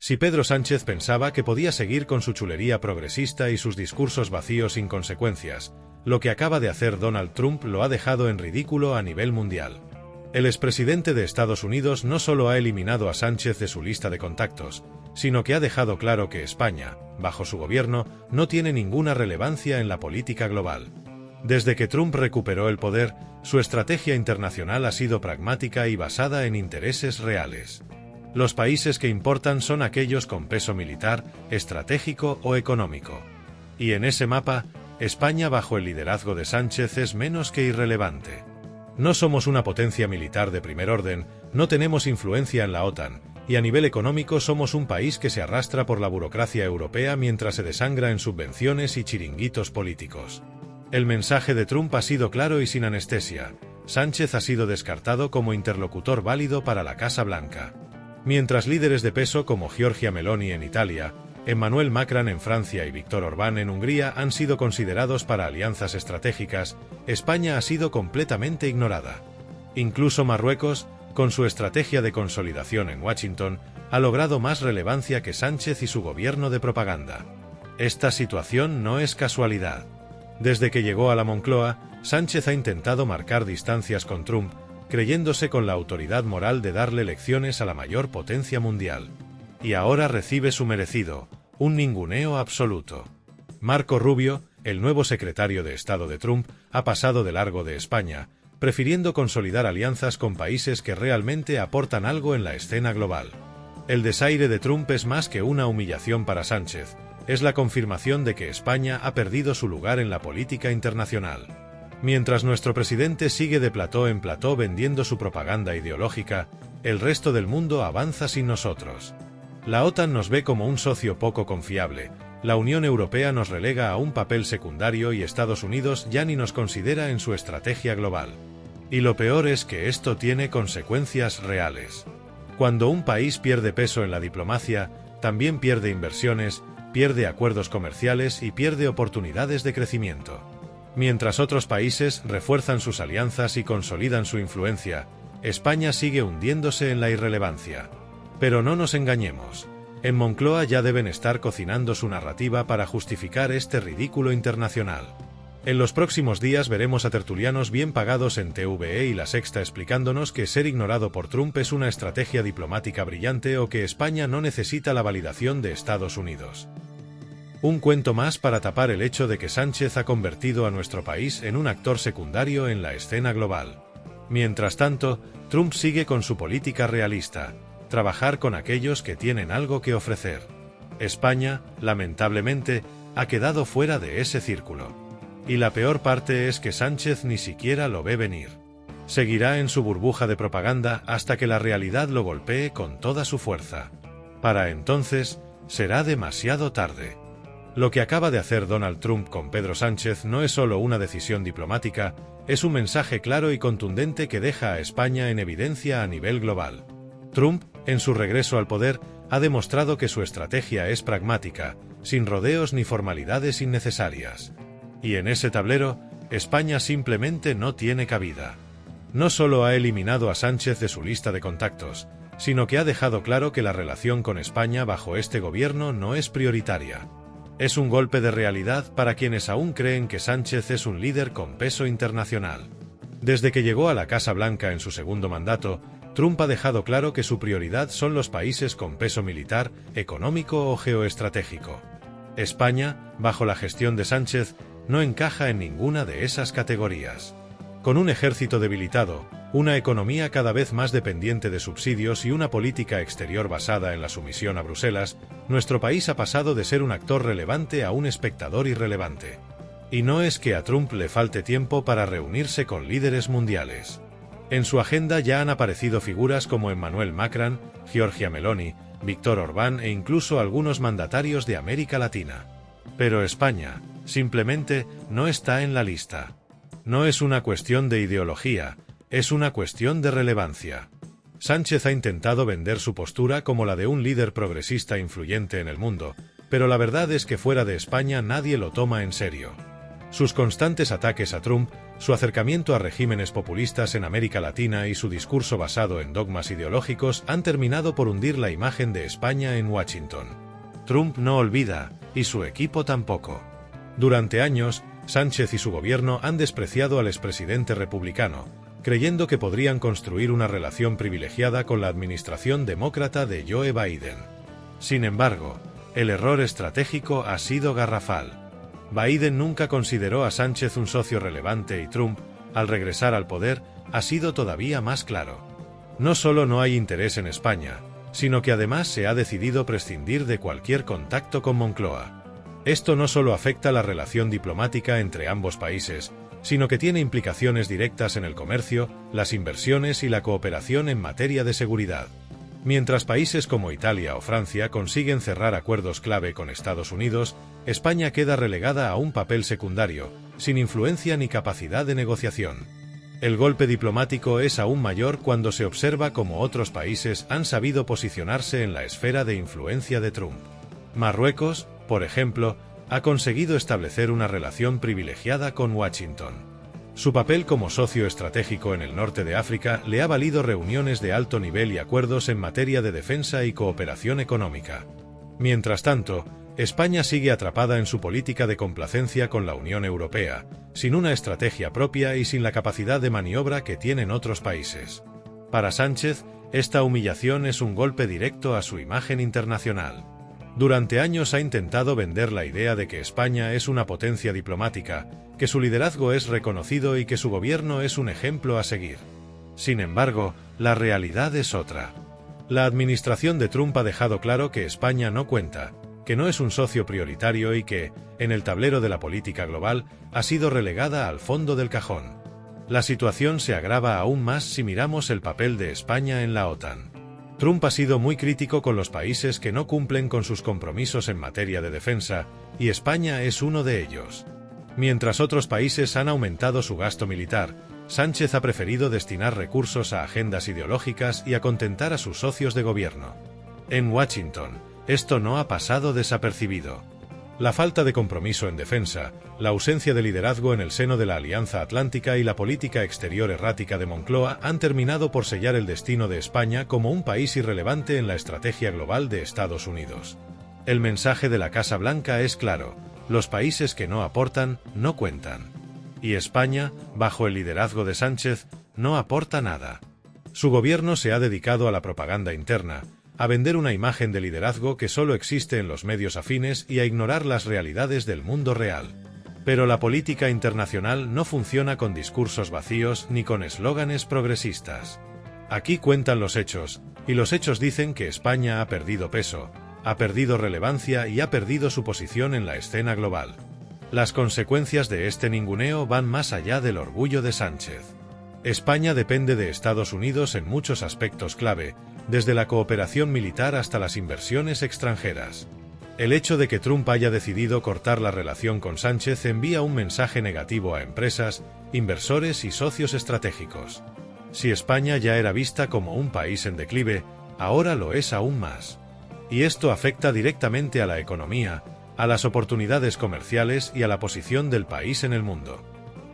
Si Pedro Sánchez pensaba que podía seguir con su chulería progresista y sus discursos vacíos sin consecuencias, lo que acaba de hacer Donald Trump lo ha dejado en ridículo a nivel mundial. El expresidente de Estados Unidos no solo ha eliminado a Sánchez de su lista de contactos, sino que ha dejado claro que España, bajo su gobierno, no tiene ninguna relevancia en la política global. Desde que Trump recuperó el poder, su estrategia internacional ha sido pragmática y basada en intereses reales. Los países que importan son aquellos con peso militar, estratégico o económico. Y en ese mapa, España bajo el liderazgo de Sánchez es menos que irrelevante. No somos una potencia militar de primer orden, no tenemos influencia en la OTAN, y a nivel económico somos un país que se arrastra por la burocracia europea mientras se desangra en subvenciones y chiringuitos políticos. El mensaje de Trump ha sido claro y sin anestesia. Sánchez ha sido descartado como interlocutor válido para la Casa Blanca. Mientras líderes de peso como Giorgia Meloni en Italia, Emmanuel Macron en Francia y Viktor Orbán en Hungría han sido considerados para alianzas estratégicas, España ha sido completamente ignorada. Incluso Marruecos, con su estrategia de consolidación en Washington, ha logrado más relevancia que Sánchez y su gobierno de propaganda. Esta situación no es casualidad. Desde que llegó a la Moncloa, Sánchez ha intentado marcar distancias con Trump, creyéndose con la autoridad moral de darle lecciones a la mayor potencia mundial. Y ahora recibe su merecido, un ninguneo absoluto. Marco Rubio, el nuevo secretario de Estado de Trump, ha pasado de largo de España, prefiriendo consolidar alianzas con países que realmente aportan algo en la escena global. El desaire de Trump es más que una humillación para Sánchez, es la confirmación de que España ha perdido su lugar en la política internacional. Mientras nuestro presidente sigue de plató en plató vendiendo su propaganda ideológica, el resto del mundo avanza sin nosotros. La OTAN nos ve como un socio poco confiable, la Unión Europea nos relega a un papel secundario y Estados Unidos ya ni nos considera en su estrategia global. Y lo peor es que esto tiene consecuencias reales. Cuando un país pierde peso en la diplomacia, también pierde inversiones, pierde acuerdos comerciales y pierde oportunidades de crecimiento. Mientras otros países refuerzan sus alianzas y consolidan su influencia, España sigue hundiéndose en la irrelevancia. Pero no nos engañemos. En Moncloa ya deben estar cocinando su narrativa para justificar este ridículo internacional. En los próximos días veremos a tertulianos bien pagados en TVE y La Sexta explicándonos que ser ignorado por Trump es una estrategia diplomática brillante o que España no necesita la validación de Estados Unidos. Un cuento más para tapar el hecho de que Sánchez ha convertido a nuestro país en un actor secundario en la escena global. Mientras tanto, Trump sigue con su política realista, trabajar con aquellos que tienen algo que ofrecer. España, lamentablemente, ha quedado fuera de ese círculo. Y la peor parte es que Sánchez ni siquiera lo ve venir. Seguirá en su burbuja de propaganda hasta que la realidad lo golpee con toda su fuerza. Para entonces, será demasiado tarde. Lo que acaba de hacer Donald Trump con Pedro Sánchez no es solo una decisión diplomática, es un mensaje claro y contundente que deja a España en evidencia a nivel global. Trump, en su regreso al poder, ha demostrado que su estrategia es pragmática, sin rodeos ni formalidades innecesarias. Y en ese tablero, España simplemente no tiene cabida. No solo ha eliminado a Sánchez de su lista de contactos, sino que ha dejado claro que la relación con España bajo este gobierno no es prioritaria. Es un golpe de realidad para quienes aún creen que Sánchez es un líder con peso internacional. Desde que llegó a la Casa Blanca en su segundo mandato, Trump ha dejado claro que su prioridad son los países con peso militar, económico o geoestratégico. España, bajo la gestión de Sánchez, no encaja en ninguna de esas categorías. Con un ejército debilitado, una economía cada vez más dependiente de subsidios y una política exterior basada en la sumisión a Bruselas, nuestro país ha pasado de ser un actor relevante a un espectador irrelevante. Y no es que a Trump le falte tiempo para reunirse con líderes mundiales. En su agenda ya han aparecido figuras como Emmanuel Macron, Giorgia Meloni, Viktor Orbán e incluso algunos mandatarios de América Latina. Pero España, simplemente, no está en la lista. No es una cuestión de ideología, es una cuestión de relevancia. Sánchez ha intentado vender su postura como la de un líder progresista influyente en el mundo, pero la verdad es que fuera de España nadie lo toma en serio. Sus constantes ataques a Trump Su acercamiento a regímenes populistas en América Latina y su discurso basado en dogmas ideológicos han terminado por hundir la imagen de España en Washington. Trump no olvida, y su equipo tampoco. Durante años, Sánchez y su gobierno han despreciado al expresidente republicano, creyendo que podrían construir una relación privilegiada con la administración demócrata de Joe Biden. Sin embargo, el error estratégico ha sido garrafal. Biden nunca consideró a Sánchez un socio relevante y Trump, al regresar al poder, ha sido todavía más claro. No solo no hay interés en España, sino que además se ha decidido prescindir de cualquier contacto con Moncloa. Esto no solo afecta la relación diplomática entre ambos países, sino que tiene implicaciones directas en el comercio, las inversiones y la cooperación en materia de seguridad. Mientras países como Italia o Francia consiguen cerrar acuerdos clave con Estados Unidos, España queda relegada a un papel secundario, sin influencia ni capacidad de negociación. El golpe diplomático es aún mayor cuando se observa cómo otros países han sabido posicionarse en la esfera de influencia de Trump. Marruecos, por ejemplo, ha conseguido establecer una relación privilegiada con Washington. Su papel como socio estratégico en el norte de África le ha valido reuniones de alto nivel y acuerdos en materia de defensa y cooperación económica. Mientras tanto, España sigue atrapada en su política de complacencia con la Unión Europea, sin una estrategia propia y sin la capacidad de maniobra que tienen otros países. Para Sánchez, esta humillación es un golpe directo a su imagen internacional. Durante años ha intentado vender la idea de que España es una potencia diplomática, que su liderazgo es reconocido y que su gobierno es un ejemplo a seguir. Sin embargo, la realidad es otra. La administración de Trump ha dejado claro que España no cuenta, que no es un socio prioritario y que, en el tablero de la política global, ha sido relegada al fondo del cajón. La situación se agrava aún más si miramos el papel de España en la OTAN. Trump ha sido muy crítico con los países que no cumplen con sus compromisos en materia de defensa, y España es uno de ellos. Mientras otros países han aumentado su gasto militar, Sánchez ha preferido destinar recursos a agendas ideológicas y a contentar a sus socios de gobierno. En Washington, esto no ha pasado desapercibido. La falta de compromiso en defensa, la ausencia de liderazgo en el seno de la Alianza Atlántica y la política exterior errática de Moncloa han terminado por sellar el destino de España como un país irrelevante en la estrategia global de Estados Unidos. El mensaje de la Casa Blanca es claro: los países que no aportan, no cuentan. Y España, bajo el liderazgo de Sánchez, no aporta nada. Su gobierno se ha dedicado a la propaganda interna, a vender una imagen de liderazgo que solo existe en los medios afines y a ignorar las realidades del mundo real. Pero la política internacional no funciona con discursos vacíos ni con eslóganes progresistas. Aquí cuentan los hechos, y los hechos dicen que España ha perdido peso, ha perdido relevancia y ha perdido su posición en la escena global. Las consecuencias de este ninguneo van más allá del orgullo de Sánchez. España depende de Estados Unidos en muchos aspectos clave, desde la cooperación militar hasta las inversiones extranjeras. El hecho de que Trump haya decidido cortar la relación con Sánchez envía un mensaje negativo a empresas, inversores y socios estratégicos. Si España ya era vista como un país en declive, ahora lo es aún más. Y esto afecta directamente a la economía, a las oportunidades comerciales y a la posición del país en el mundo.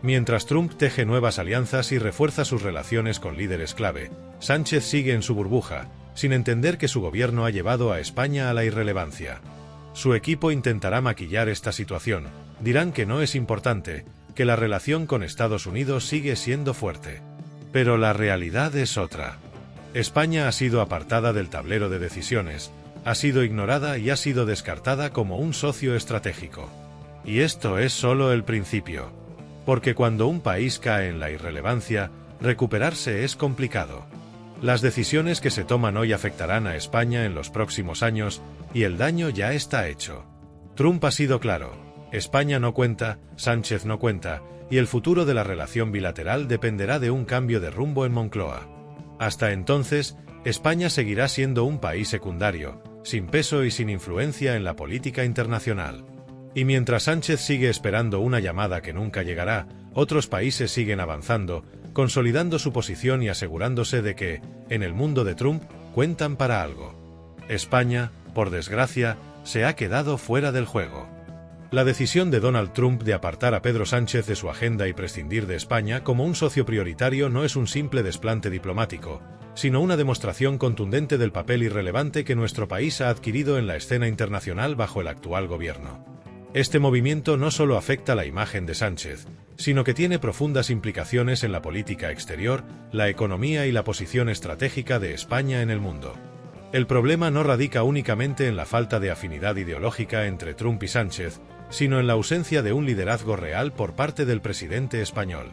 Mientras Trump teje nuevas alianzas y refuerza sus relaciones con líderes clave, Sánchez sigue en su burbuja, sin entender que su gobierno ha llevado a España a la irrelevancia. Su equipo intentará maquillar esta situación, dirán que no es importante, que la relación con Estados Unidos sigue siendo fuerte. Pero la realidad es otra. España ha sido apartada del tablero de decisiones, ha sido ignorada y ha sido descartada como un socio estratégico. Y esto es solo el principio. Porque cuando un país cae en la irrelevancia, recuperarse es complicado. Las decisiones que se toman hoy afectarán a España en los próximos años, y el daño ya está hecho. Trump ha sido claro: España no cuenta, Sánchez no cuenta, y el futuro de la relación bilateral dependerá de un cambio de rumbo en Moncloa. Hasta entonces, España seguirá siendo un país secundario, sin peso y sin influencia en la política internacional. Y mientras Sánchez sigue esperando una llamada que nunca llegará, otros países siguen avanzando, consolidando su posición y asegurándose de que, en el mundo de Trump, cuentan para algo. España, por desgracia, se ha quedado fuera del juego. La decisión de Donald Trump de apartar a Pedro Sánchez de su agenda y prescindir de España como un socio prioritario no es un simple desplante diplomático, sino una demostración contundente del papel irrelevante que nuestro país ha adquirido en la escena internacional bajo el actual gobierno. Este movimiento no solo afecta la imagen de Sánchez, sino que tiene profundas implicaciones en la política exterior, la economía y la posición estratégica de España en el mundo. El problema no radica únicamente en la falta de afinidad ideológica entre Trump y Sánchez, sino en la ausencia de un liderazgo real por parte del presidente español.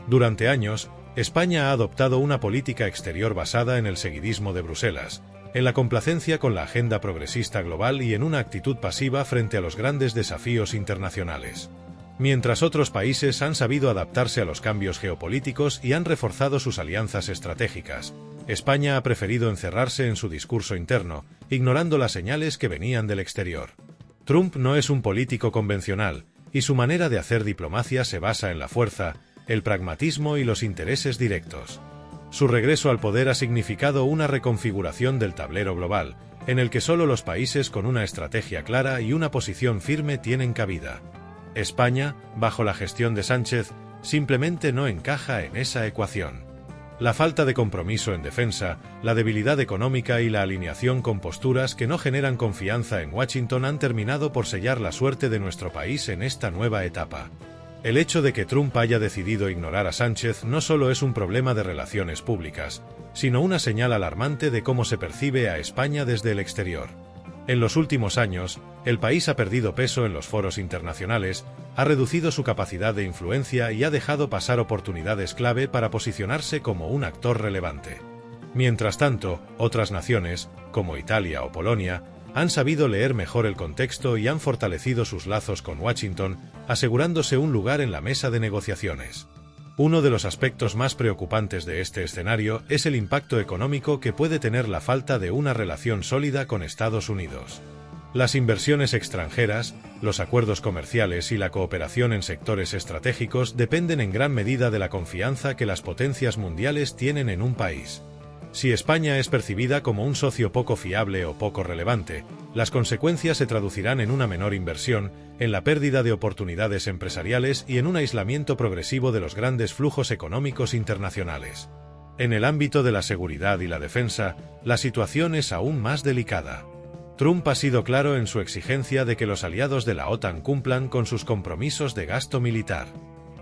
Durante años, España ha adoptado una política exterior basada en el seguidismo de Bruselas, en la complacencia con la agenda progresista global y en una actitud pasiva frente a los grandes desafíos internacionales. Mientras otros países han sabido adaptarse a los cambios geopolíticos y han reforzado sus alianzas estratégicas, España ha preferido encerrarse en su discurso interno, ignorando las señales que venían del exterior. Trump no es un político convencional, y su manera de hacer diplomacia se basa en la fuerza, el pragmatismo y los intereses directos. Su regreso al poder ha significado una reconfiguración del tablero global, en el que solo los países con una estrategia clara y una posición firme tienen cabida. España, bajo la gestión de Sánchez, simplemente no encaja en esa ecuación. La falta de compromiso en defensa, la debilidad económica y la alineación con posturas que no generan confianza en Washington han terminado por sellar la suerte de nuestro país en esta nueva etapa. El hecho de que Trump haya decidido ignorar a Sánchez no solo es un problema de relaciones públicas, sino una señal alarmante de cómo se percibe a España desde el exterior. En los últimos años, el país ha perdido peso en los foros internacionales, ha reducido su capacidad de influencia y ha dejado pasar oportunidades clave para posicionarse como un actor relevante. Mientras tanto, otras naciones, como Italia o Polonia, han sabido leer mejor el contexto y han fortalecido sus lazos con Washington, asegurándose un lugar en la mesa de negociaciones. Uno de los aspectos más preocupantes de este escenario es el impacto económico que puede tener la falta de una relación sólida con Estados Unidos. Las inversiones extranjeras, los acuerdos comerciales y la cooperación en sectores estratégicos dependen en gran medida de la confianza que las potencias mundiales tienen en un país. Si España es percibida como un socio poco fiable o poco relevante, las consecuencias se traducirán en una menor inversión, en la pérdida de oportunidades empresariales y en un aislamiento progresivo de los grandes flujos económicos internacionales. En el ámbito de la seguridad y la defensa, la situación es aún más delicada. Trump ha sido claro en su exigencia de que los aliados de la OTAN cumplan con sus compromisos de gasto militar.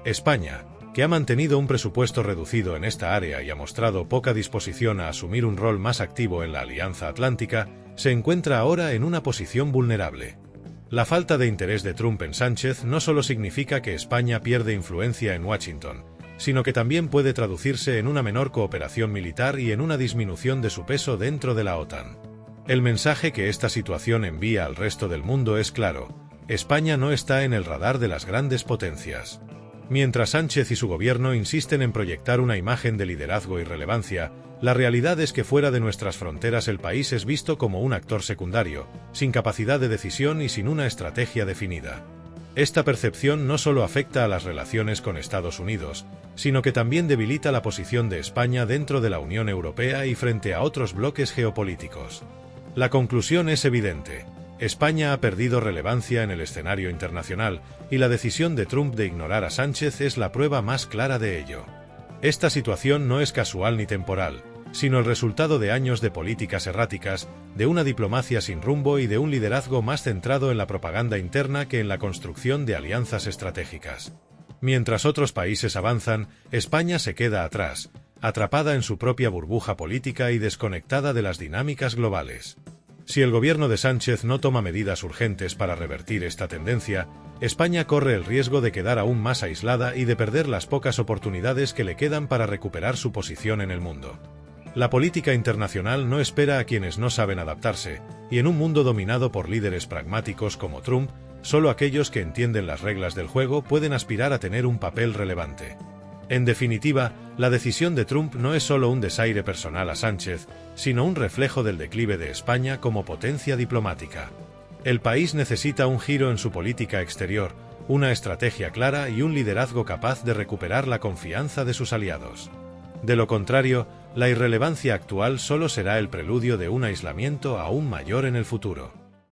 España, que ha mantenido un presupuesto reducido en esta área y ha mostrado poca disposición a asumir un rol más activo en la Alianza Atlántica, se encuentra ahora en una posición vulnerable. La falta de interés de Trump en Sánchez no solo significa que España pierde influencia en Washington, sino que también puede traducirse en una menor cooperación militar y en una disminución de su peso dentro de la OTAN. El mensaje que esta situación envía al resto del mundo es claro: España no está en el radar de las grandes potencias. Mientras Sánchez y su gobierno insisten en proyectar una imagen de liderazgo y relevancia, la realidad es que fuera de nuestras fronteras el país es visto como un actor secundario, sin capacidad de decisión y sin una estrategia definida. Esta percepción no solo afecta a las relaciones con Estados Unidos, sino que también debilita la posición de España dentro de la Unión Europea y frente a otros bloques geopolíticos. La conclusión es evidente: España ha perdido relevancia en el escenario internacional, y la decisión de Trump de ignorar a Sánchez es la prueba más clara de ello. Esta situación no es casual ni temporal, sino el resultado de años de políticas erráticas, de una diplomacia sin rumbo y de un liderazgo más centrado en la propaganda interna que en la construcción de alianzas estratégicas. Mientras otros países avanzan, España se queda atrás, atrapada en su propia burbuja política y desconectada de las dinámicas globales. Si el gobierno de Sánchez no toma medidas urgentes para revertir esta tendencia, España corre el riesgo de quedar aún más aislada y de perder las pocas oportunidades que le quedan para recuperar su posición en el mundo. La política internacional no espera a quienes no saben adaptarse, y en un mundo dominado por líderes pragmáticos como Trump, solo aquellos que entienden las reglas del juego pueden aspirar a tener un papel relevante. En definitiva, la decisión de Trump no es solo un desaire personal a Sánchez, sino un reflejo del declive de España como potencia diplomática. El país necesita un giro en su política exterior, una estrategia clara y un liderazgo capaz de recuperar la confianza de sus aliados. De lo contrario, la irrelevancia actual solo será el preludio de un aislamiento aún mayor en el futuro.